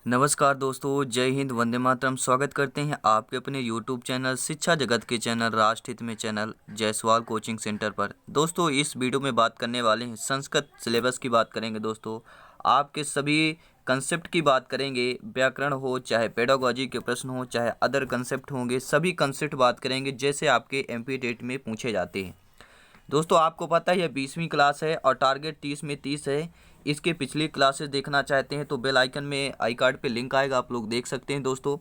नमस्कार दोस्तों, जय हिंद, वंदे मातरम। स्वागत करते हैं आपके अपने यूट्यूब चैनल शिक्षा जगत के चैनल राष्ट्र हित में चैनल जायसवाल कोचिंग सेंटर पर। दोस्तों, इस वीडियो में बात करने वाले हैं संस्कृत सिलेबस की बात करेंगे। दोस्तों, आपके सभी कंसेप्ट की बात करेंगे, व्याकरण हो, चाहे पेडागोजी के प्रश्न हो, चाहे अदर कंसेप्ट होंगे, सभी कंसेप्ट बात करेंगे जैसे आपके एमपी टेट में पूछे जाते हैं। दोस्तों, आपको पता है यह 20वीं क्लास है और टारगेट 30 में 30 है। इसके पिछली क्लासेस देखना चाहते हैं तो बेल आइकन में आई कार्ड पे लिंक आएगा, आप लोग देख सकते हैं। दोस्तों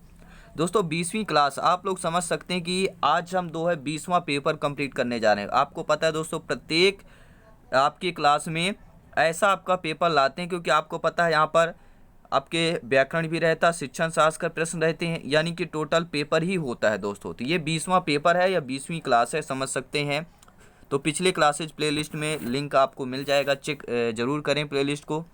20वीं क्लास आप लोग समझ सकते हैं कि आज हम 20वां पेपर कंप्लीट करने जा रहे हैं। आपको पता है दोस्तों, प्रत्येक आपकी क्लास में ऐसा आपका पेपर लाते हैं, क्योंकि आपको पता है यहाँ पर आपके व्याकरण भी रहता है, शिक्षण शास्त्र का प्रश्न रहते हैं, यानी कि टोटल पेपर ही होता है दोस्तों। तो ये 20वां पेपर है या 20वीं क्लास है, समझ सकते हैं। तो पिछले क्लासेज प्लेलिस्ट में लिंक आपको मिल जाएगा, चेक जरूर करें प्लेलिस्ट को,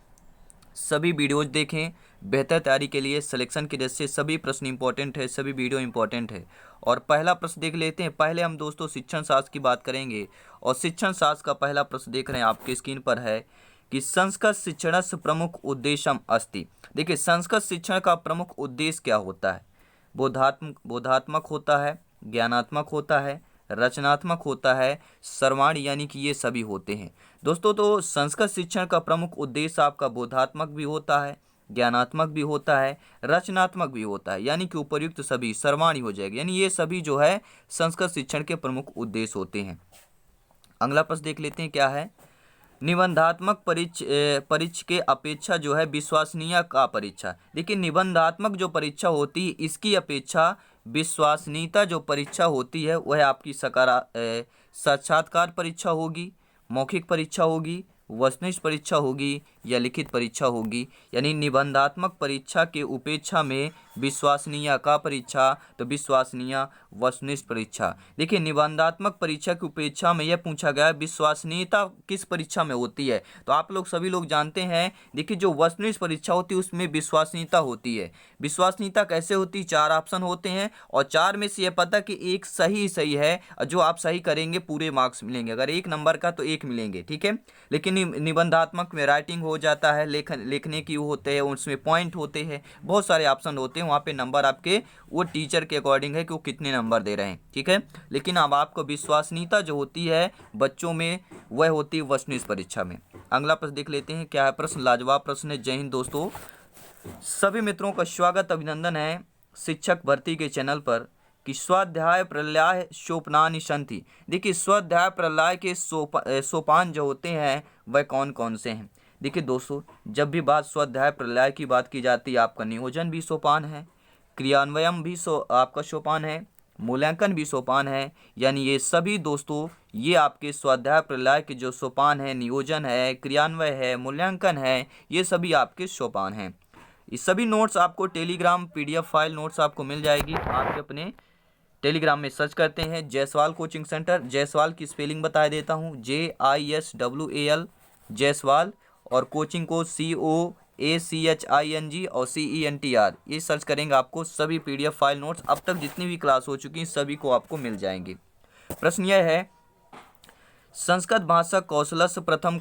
सभी वीडियोज देखें। बेहतर तैयारी के लिए सिलेक्शन की दृष्टि से सभी प्रश्न इंपॉर्टेंट है, सभी वीडियो इंपॉर्टेंट है। और पहला प्रश्न देख लेते हैं। पहले हम दोस्तों शिक्षण शास्त्र की बात करेंगे और शिक्षण शास्त्र का पहला प्रश्न देख रहे हैं आपके स्क्रीन पर है कि संस्कृत शिक्षणस्य प्रमुख उद्देश्यम अस्ति। देखिए, संस्कृत शिक्षण का प्रमुख उद्देश्य क्या होता है? बोधात्मक होता है, ज्ञानात्मक होता है, रचनात्मक होता है, सर्वाणी, यानी कि ये सभी होते हैं दोस्तों। तो संस्कृत शिक्षण का प्रमुख उद्देश्य आपका बोधात्मक भी होता है, ज्ञानात्मक भी होता है, रचनात्मक भी होता है, यानी कि उपर्युक्त सभी सर्वाणी हो जाएगी, यानी ये सभी जो है संस्कृत शिक्षण के प्रमुख उद्देश्य होते हैं। अगला प्रश्न देख लेते हैं, क्या है? निबंधात्मक परीक्षा के अपेक्षा जो है विश्वसनीय का परीक्षा। देखिए, निबंधात्मक जो परीक्षा होती है इसकी अपेक्षा विश्वसनीयता जो परीक्षा होती है वह आपकी साक्षात्कार परीक्षा होगी, मौखिक परीक्षा होगी, वस्तुनिष्ठ परीक्षा होगी या लिखित परीक्षा होगी। यानी निबंधात्मक परीक्षा के उपेक्षा में विश्वसनीय का परीक्षा, तो विश्वसनीय वस्तुनिष्ठ परीक्षा। देखिए, निबंधात्मक परीक्षा की उपेक्षा में यह पूछा गया विश्वसनीयता किस परीक्षा में होती है, तो आप लोग सभी लोग जानते हैं। देखिए, जो वस्तुनिष्ठ परीक्षा होती है उसमें विश्वसनीयता होती है। विश्वसनीयता कैसे होती है? 4 ऑप्शन होते हैं और 4 में से यह पता कि एक सही है, जो आप सही करेंगे पूरे मार्क्स मिलेंगे, अगर 1 नंबर का तो 1 मिलेंगे, ठीक है। लेकिन निबंधात्मक में राइटिंग हो जाता है, लिखने की होते हैं, उसमें पॉइंट होते हैं, बहुत सारे ऑप्शन होते हैं, वहाँ पे नंबर आपके वो टीचर के अकॉर्डिंग है कि वो कितने नंबर दे रहे हैं, ठीक है। लेकिन अब आपको विश्वसनीयता जो होती है बच्चों में वह होती है वस्तुनिष्ठ परीक्षा में। अगला प्रश्न देख लेते हैं, क्या है प्रश्न? लाजवाब प्रश्न है। जय हिंद दोस्तों, सभी मित्रों का स्वागत अभिनंदन है शिक्षक भर्ती के चैनल पर कि स्वाध्याय प्रलय सोपानानि सन्ति। देखिए, स्वाध्याय प्रलय के सोपान जो होते हैं वह कौन कौन से हैं? देखिए दोस्तों, जब भी बात स्वाध्याय प्रलय की बात की जाती है, आपका नियोजन भी सोपान है, क्रियान्वयन भी आपका सोपान है, मूल्यांकन भी सोपान है। यानी ये सभी दोस्तों, ये आपके स्वाध्याय प्रलय के जो सोपान है, नियोजन है, क्रियान्वय है, मूल्यांकन है, ये सभी आपके सोपान हैं। ये सभी नोट्स आपको टेलीग्राम पीडीएफ फाइल नोट्स आपको मिल जाएगी। आपके अपने टेलीग्राम में सर्च करते हैं जायसवाल कोचिंग सेंटर। जायसवाल की स्पेलिंग बता देता हूँ, JISWAL जायसवाल, और कोचिंग को COACHING और CENTR, ये सर्च करेंगे आपको सभी पीडीएफ फाइल नोट्स अब तक जितनी भी क्लास हो चुकी हैं सभी को आपको मिल जाएंगे। प्रश्न यह है, संस्कृत भाषा कौशलस्य प्रथम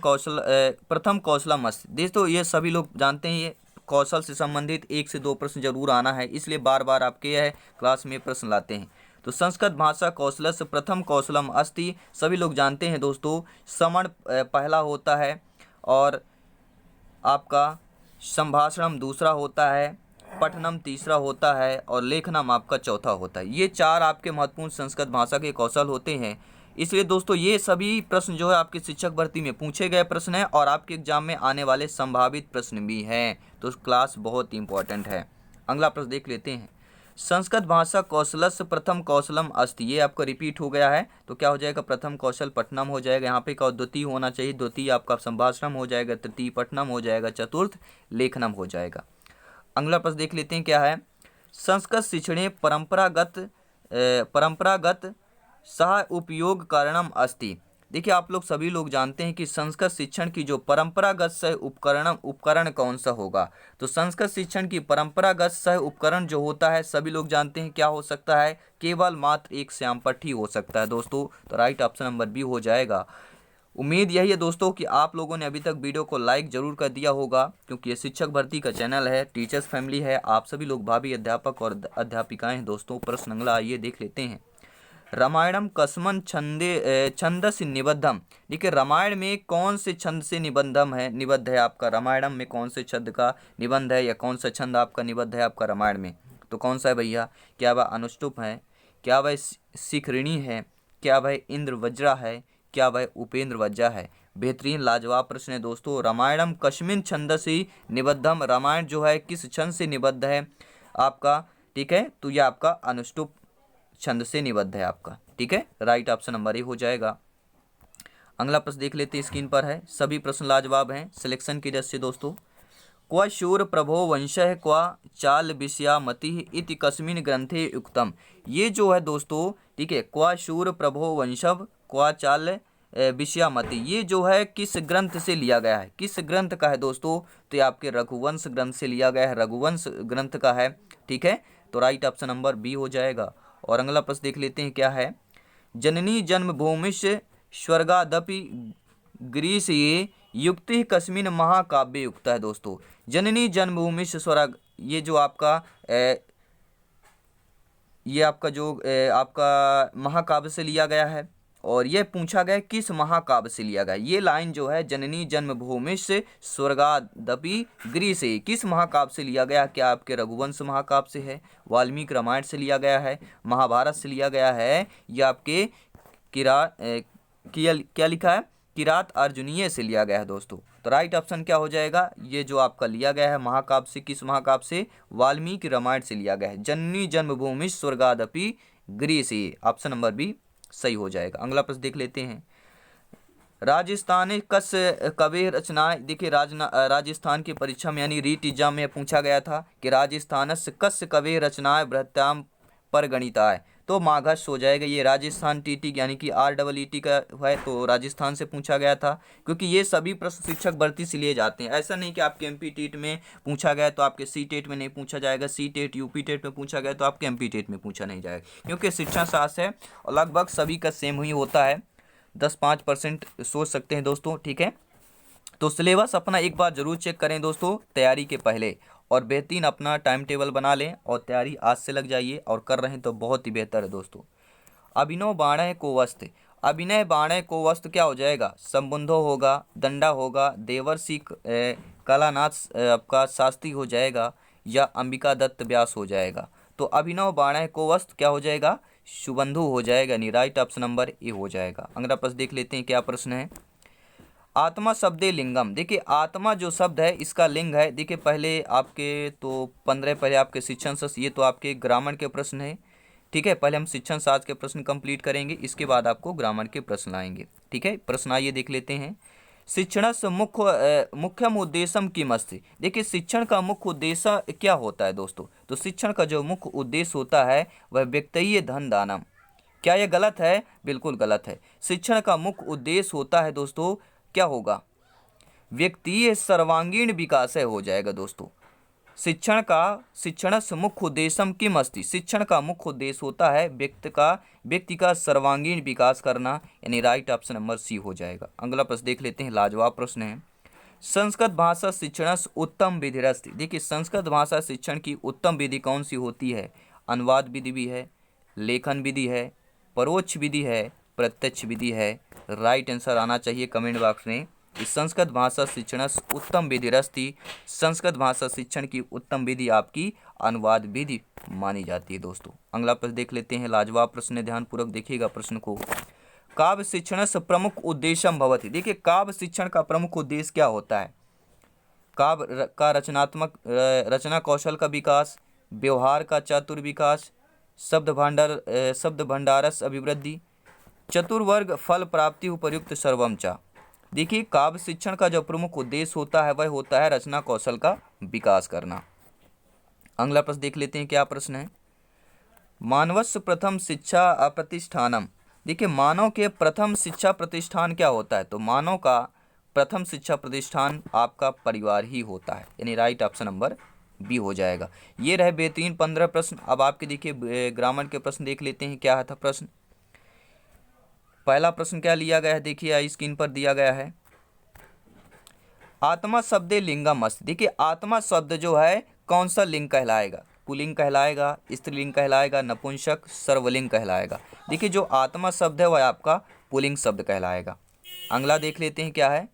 कौशलम अस्ति। दोस्तों, ये सभी लोग जानते हैं, ये कौशल से संबंधित 1 से 2 प्रश्न जरूर आना है, इसलिए बार बार आपके यह क्लास में प्रश्न लाते हैं। तो संस्कृत भाषा कौशलस्य प्रथम कौशलम अस्ति, सभी लोग जानते हैं दोस्तों। श्रवण पहला होता है और आपका संभाषणम दूसरा होता है, पठनम तीसरा होता है और लेखनम आपका चौथा होता है। ये 4 आपके महत्वपूर्ण संस्कृत भाषा के कौशल होते हैं। इसलिए दोस्तों, ये सभी प्रश्न जो है आपके शिक्षक भर्ती में पूछे गए प्रश्न हैं और आपके एग्जाम में आने वाले संभावित प्रश्न भी हैं, तो क्लास बहुत इंपॉर्टेंट है। अगला प्रश्न देख लेते हैं, संस्कृत भाषा कौशलस्य प्रथम कौशलम अस्ति। ये आपका रिपीट हो गया है, तो क्या हो जाएगा? प्रथम कौशल पठनम हो जाएगा, यहाँ पे का द्वितीय होना चाहिए, द्वितीय आपका संभाषणम हो जाएगा, तृतीय पठनम हो जाएगा, चतुर्थ लेखनम हो जाएगा। अगला प्रश्न देख लेते हैं, क्या है? संस्कृत शिक्षणे परंपरागत सह उपयोग कारणम अस्ति। देखिए, आप लोग सभी लोग जानते हैं कि संस्कृत शिक्षण की जो परंपरागत सह उपकरण कौन सा होगा, तो संस्कृत शिक्षण की परंपरागत सह उपकरण जो होता है सभी लोग जानते हैं क्या हो सकता है? केवल मात्र एक श्यामपट्ट ही हो सकता है दोस्तों, तो राइट ऑप्शन नंबर बी हो जाएगा। उम्मीद यही है दोस्तों कि आप लोगों ने अभी तक वीडियो को लाइक जरूर कर दिया होगा, क्योंकि ये शिक्षक भर्ती का चैनल है, टीचर्स फैमिली है, आप सभी लोग भावी अध्यापक और अध्यापिकाएं हैं दोस्तों। प्रश्न अगला आइए देख लेते हैं। रामायणम कस्मन छंदस निबद्धम। देखिए रामायण में कौन से छंद से निबद्ध है आपका, रामायणम में कौन से छंद का निबंध है या कौन सा छंद आपका निबद्ध है आपका रामायण में, तो कौन सा है भैया? क्या वह अनुष्टुप है, क्या वह शिखरिणी है, क्या वह इंद्र वज्रा है, क्या वह उपेंद्र वज्रा है? बेहतरीन लाजवाब प्रश्न है दोस्तों। रामायणम कस्मिन छंदसि निबद्धम, रामायण जो है किस छंद से निबद्ध है आपका, ठीक है, तो यह आपका अनुष्टुप छंद से निबद्ध है आपका, ठीक है, राइट ऑप्शन नंबर ए हो जाएगा। अगला प्रश्न देख लेते हैं, स्क्रीन पर है, सभी प्रश्न लाजवाब हैं, सिलेक्शन की दृष्टि से दोस्तों। क्व शूर प्रभो वंशः क्व चाल विषयामति इति कस्मिन् ग्रंथे युक्तम। ये जो है दोस्तों, ठीक है, क्व शूर प्रभो वंशव क्व चाल विषयामति, ये जो है किस ग्रंथ से लिया गया है, किस ग्रंथ का है दोस्तों? तो ये आपके रघुवंश ग्रंथ से लिया गया है, रघुवंश ग्रंथ का है, ठीक है, तो राइट ऑप्शन नंबर बी हो जाएगा। और अगला प्रश्न देख लेते हैं, क्या है? जननी जन्मभूमिश्च स्वर्गादपि ग्रीस ये युक्ति कस्मिन महाकाव्य युक्त है दोस्तों। जननी जन्मभूमिश्च स्वर्ग, ये जो आपका ये आपका जो आपका महाकाव्य से लिया गया है, और ये पूछा गया किस महाकाव्य से लिया गया। ये लाइन जो है जननी जन्मभूमिश्च स्वर्गादपि ग्रीस से, किस महाकाव्य से लिया गया? क्या आपके रघुवंश महाकाव्य से है, वाल्मीकि रामायण से लिया गया है, महाभारत से लिया गया है, या आपके क्या लिखा है, किरात अर्जुनीय से लिया गया है दोस्तों। तो राइट ऑप्शन क्या हो जाएगा? ये जो आपका लिया गया है महाकाव्य से, किस महाकाव्य से? वाल्मीकि रामायण से लिया गया है। जननी जन्मभूमि स्वर्गादपि ग्रीस, ऑप्शन नंबर बी सही हो जाएगा। अगला प्रश्न देख लेते हैं। राजस्थान कस कवि रचनाएं, देखिए राजस्थान की परीक्षा में यानी रीट एग्जाम में पूछा गया था कि राजस्थान कस कवि रचनाएं बृहत्याम पर गणिता है, तो माघस हो जाएगा। ये राजस्थान टीटी यानी कि REET का है, तो राजस्थान से पूछा गया था, क्योंकि ये सभी प्रश्न शिक्षक भर्ती से लिए जाते हैं। ऐसा नहीं कि आपके MP टेट में पूछा गया तो आपके C टेट में नहीं पूछा जाएगा, C टेट UP टेट में पूछा गया तो आपके MP टेट में पूछा नहीं जाएगा, क्योंकि शिक्षा शास्त्र है और लगभग सभी का सेम ही होता है। 10-5% सोच सकते हैं दोस्तों, ठीक है। तो सिलेबस अपना एक बार जरूर चेक करें दोस्तों तैयारी के पहले, और बेहतरीन अपना टाइम टेबल बना लें और तैयारी आज से लग जाइए, और कर रहे हैं तो बहुत ही बेहतर है दोस्तों। अभिनव बाणः को वस्त्र, अभिनय बाणः को वस्त्र क्या हो जाएगा? संबंधो होगा, दंडा होगा, देवर्षि कलानाथ आपका शास्त्री हो जाएगा, या अंबिका दत्त व्यास हो जाएगा। तो अभिनव बाणः को वस्त्र क्या हो जाएगा? सुबंधु हो जाएगा, यानी राइट ऑप्शन नंबर ए हो जाएगा। अगला प्रश्न देख लेते हैं, क्या प्रश्न है? आत्मा शब्दे लिंगम, देखिए आत्मा जो शब्द है इसका लिंग है। देखिए पहले आपके तो 15 पहले आपके शिक्षण शास्त्र, ये तो आपके ग्रामर के प्रश्न है, ठीक है। पहले हम शिक्षण शास्त्र के प्रश्न कंप्लीट करेंगे, इसके बाद आपको ग्रामर के प्रश्न आएंगे, ठीक है। प्रश्न आइए देख लेते हैं। शिक्षणस्य मुख्यम उद्देश्यम किम अस्ति, देखिए शिक्षण का मुख्य उद्देश्य क्या होता है दोस्तों? तो शिक्षण का जो मुख्य उद्देश्य होता है वह व्यक्तिय धन दानम। क्या यह गलत है? बिल्कुल गलत है। शिक्षण का मुख्य उद्देश्य होता है दोस्तों, क्या होगा? व्यक्तिय सर्वांगीण विकास है हो जाएगा दोस्तों। शिक्षणस्य मुख्य उद्देश्यम किम अस्ति, शिक्षण का मुख्य उद्देश्य होता है व्यक्ति का सर्वांगीण विकास करना, यानी राइट ऑप्शन नंबर सी हो जाएगा। अगला प्रश्न देख लेते हैं, लाजवाब प्रश्न है। संस्कृत भाषा शिक्षणस्य उत्तम विधिरस्ति, देखिए संस्कृत भाषा शिक्षण की उत्तम विधि कौन सी होती है? अनुवाद विधि भी है, लेखन विधि है, परोक्ष विधि है, प्रत्यक्ष विधि है। राइट आंसर आना चाहिए कमेंट बॉक्स में। इस संस्कृत भाषा शिक्षण उत्तम विधिरस्ति, संस्कृत भाषा शिक्षण की उत्तम विधि आपकी अनुवाद विधि मानी जाती है दोस्तों। अगला प्रश्न देख लेते हैं, लाजवाब प्रश्न है, ध्यानपूर्वक देखिएगा प्रश्न को। काव्य शिक्षण प्रमुख उद्देश्यम भवति, देखिए काव्य शिक्षण का प्रमुख उद्देश्य क्या होता है? काव्य का रचना कौशल का विकास, व्यवहार का चातुर विकास, शब्द भंडारस अभिवृद्धि, चतुर्वर्ग फल प्राप्ति उपयुक्त सर्वम चा। देखिए काव्य शिक्षण का जो प्रमुख उद्देश्य होता है वह होता है रचना कौशल का विकास करना। अगला प्रश्न देख लेते हैं, क्या प्रश्न है? मानवस्य प्रथम शिक्षा प्रतिष्ठानम, देखिए मानव के प्रथम शिक्षा प्रतिष्ठान क्या होता है? तो मानव का प्रथम शिक्षा प्रतिष्ठान आपका परिवार ही होता है, यानी राइट ऑप्शन नंबर बी हो जाएगा। ये रहे बेहतरीन 15 प्रश्न। अब आपके देखिए ग्रामर के प्रश्न देख लेते हैं, क्या था प्रश्न? पहला प्रश्न क्या लिया गया है, देखिए स्क्रीन पर दिया गया है। आत्मा शब्द लिंगम अस्ति। देखिए आत्मा शब्द जो है कौन सा लिंग कहलाएगा, पुल्लिंग कहलाएगा, स्त्रीलिंग कहलाएगा, नपुंसक, सर्वलिंग कहलाएगा। देखिए जो आत्मा शब्द है वह आपका पुल्लिंग शब्द कहलाएगा। अगला देख लेते हैं क्या है।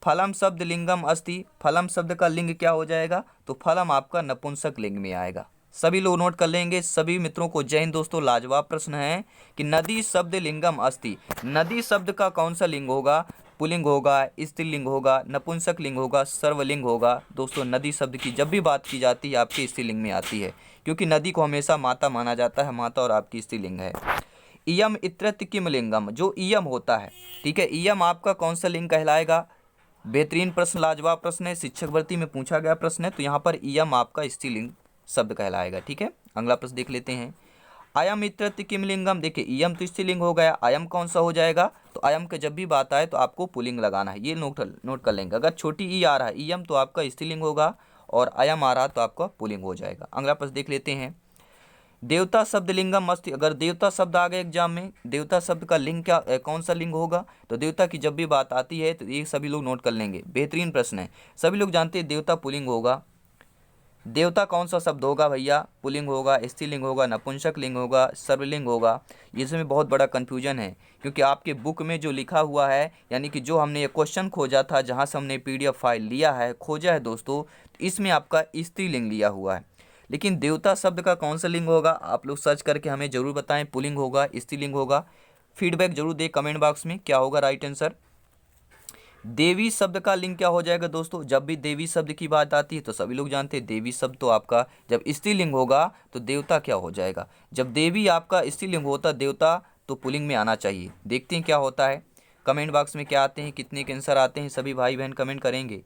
फलम शब्द लिंगम अस्ति। फलम शब्द का लिंग क्या हो जाएगा, तो फलम आपका नपुंसक लिंग में आएगा। सभी लोग नोट कर लेंगे। सभी मित्रों को जय हिंद। दोस्तों लाजवाब प्रश्न है कि नदी शब्द लिंगम अस्ति। नदी शब्द का कौन सा लिंग होगा, पुल्लिंग होगा, स्त्रीलिंग होगा, नपुंसक लिंग होगा, सर्वलिंग होगा। दोस्तों नदी शब्द की जब भी बात की जाती है आपके स्त्रीलिंग में आती है, क्योंकि नदी को हमेशा माता माना जाता है, माता और आपकी स्त्रीलिंग है। इयम इत्रत किम लिंगम। जो इयम होता है, ठीक है, इयम आपका कौन सा लिंग कहलाएगा। बेहतरीन प्रश्न, लाजवाब प्रश्न है, शिक्षक भर्ती में पूछा गया प्रश्न है। तो यहाँ पर इयम आपका स्त्रीलिंग शब्द कहलाएगा। ठीक है, अगला प्रश्न देख लेते हैं। अयम इत्रत किम लिंगम। देखिए इयम तो स्त्रीलिंग हो गया, अयम कौन सा हो जाएगा, तो अयम का जब भी बात आए तो आपको पुल्लिंग लगाना है, ये नोट कर लेंगे। अगर छोटी ई आ रहा है इयम तो आपका स्त्रीलिंग होगा, और अयम आ रहा तो आपका पुल्लिंग हो जाएगा। अगला प्रश्न देख लेते हैं। देवता शब्द लिंगम अस्ति। अगर देवता शब्द आ गए एग्जाम में, देवता शब्द का लिंग क्या, कौन सा लिंग होगा, तो देवता की जब भी बात आती है तो ये सभी लोग नोट कर लेंगे। बेहतरीन प्रश्न है, सभी लोग जानते हैं देवता पुल्लिंग होगा। देवता कौन सा शब्द होगा भैया, पुल्लिंग होगा, स्त्रीलिंग होगा, नपुंसक लिंग होगा, सर्वलिंग होगा। इसमें बहुत बड़ा कन्फ्यूजन है, क्योंकि आपके बुक में जो लिखा हुआ है, यानी कि जो हमने ये क्वेश्चन खोजा था, जहाँ से हमने PDF फाइल लिया है, खोजा है दोस्तों, इसमें आपका स्त्रीलिंग लिया हुआ है। लेकिन देवता शब्द का कौन सा लिंग होगा, आप लोग सर्च करके हमें जरूर बताएं, पुल्लिंग होगा, स्त्रीलिंग होगा। फीडबैक जरूर दें कमेंट बॉक्स में, क्या होगा राइट आंसर। देवी शब्द का लिंग क्या हो जाएगा दोस्तों। जब भी देवी शब्द की बात आती है तो सभी लोग जानते हैं देवी शब्द तो आपका जब स्त्रीलिंग होगा तो देवता क्या हो जाएगा। जब देवी आपका स्त्रीलिंग होता देवता तो पुल्लिंग में आना चाहिए। देखते हैं क्या होता है, कमेंट बॉक्स में क्या आते हैं, कितने के आंसर आते हैं, सभी भाई बहन कमेंट करेंगे।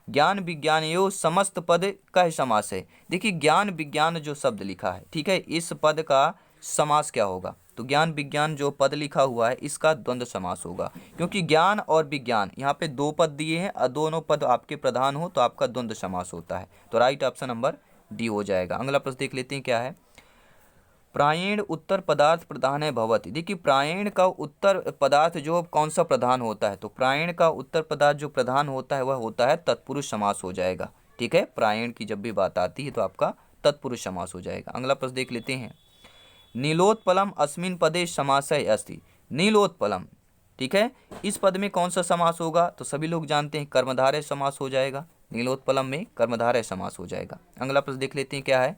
ज्ञान विज्ञान यो समस्त पद का ही समास है। देखिए ज्ञान विज्ञान जो शब्द लिखा है, ठीक है, इस पद का समास क्या होगा, तो ज्ञान विज्ञान जो पद लिखा हुआ है इसका द्वंद्व समास होगा, क्योंकि ज्ञान और विज्ञान यहाँ पे दो पद दिए हैं और दोनों पद आपके प्रधान हो तो आपका द्वंद्व समास होता है। तो राइट ऑप्शन नंबर डी हो जाएगा। अगला प्रश्न देख लेते हैं क्या है। प्रायण उत्तर पदार्थ प्रधान है भवति। देखिए प्रायण का उत्तर पदार्थ जो कौन सा प्रधान होता है, तो प्रायण का उत्तर पदार्थ जो प्रधान होता है वह होता है तत्पुरुष समास हो जाएगा। ठीक है, प्रायण की जब भी बात आती है तो आपका तत्पुरुष समास हो जाएगा। अगला प्रश्न देख लेते हैं। नीलोत्पलम अस्मिन पदे समासय अस्ति। नीलोत्पलम, ठीक है, इस पद में कौन सा समास होगा, तो सभी लोग जानते हैं कर्मधारय समास हो जाएगा। नीलोत्पलम में कर्मधारय समास हो जाएगा। अगला प्रश्न देख लेते हैं क्या है।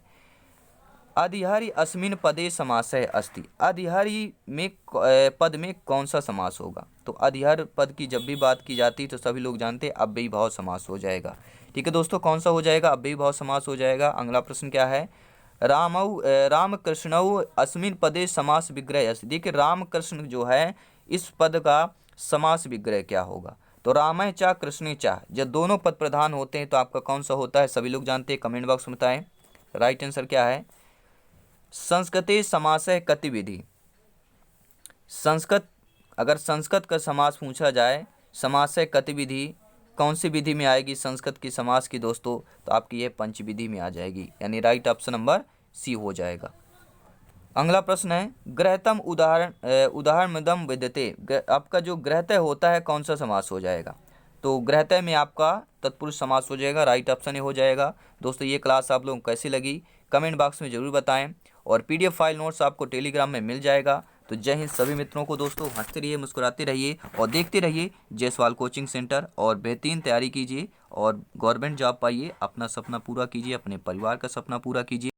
अधिहरि अस्मिन पदे समासय अस्ति। अधिहरि में पद में कौन सा समास होगा, तो अधिहर पद की जब भी बात की जाती है तो सभी लोग जानते हैं अव्ययी भाव समास हो जाएगा। ठीक है दोस्तों, कौन सा हो जाएगा, अव्ययी भाव समास हो जाएगा। अगला प्रश्न क्या है। राम कृष्णौ अस्मिन पदे समास विग्रह अस्ति। देखिए राम कृष्ण जो है इस पद का समास विग्रह क्या होगा, तो रामय चा कृष्ण चा, जब दोनों पद प्रधान होते हैं तो आपका कौन सा होता है, सभी लोग जानते हैं, कमेंट बॉक्स में बताएं। राइट आंसर क्या है। संस्कृते समासः कति विधि। संस्कृत, अगर संस्कृत का समास पूछा जाए, समासः कति विधि, कौन सी विधि में आएगी संस्कृत की समास की दोस्तों, तो आपकी ये पंचविधि में आ जाएगी, यानी राइट ऑप्शन नंबर सी हो जाएगा। अगला प्रश्न है। ग्रहतम उदाहरणमदम विद्यते। आपका जो ग्रहतय होता है कौन सा समास हो जाएगा, तो ग्रहतय में आपका तत्पुरुष समास हो जाएगा। राइट ऑप्शन हो जाएगा। दोस्तों ये क्लास आप लोगों को कैसी लगी कमेंट बॉक्स में ज़रूर बताएं, और PDF फाइल नोट्स आपको टेलीग्राम में मिल जाएगा। तो जय हिंद सभी मित्रों को। दोस्तों हंसते रहिए, मुस्कुराते रहिए और देखते रहिए जायसवाल कोचिंग सेंटर, और बेहतरीन तैयारी कीजिए और गवर्नमेंट जॉब पाइए, अपना सपना पूरा कीजिए, अपने परिवार का सपना पूरा कीजिए।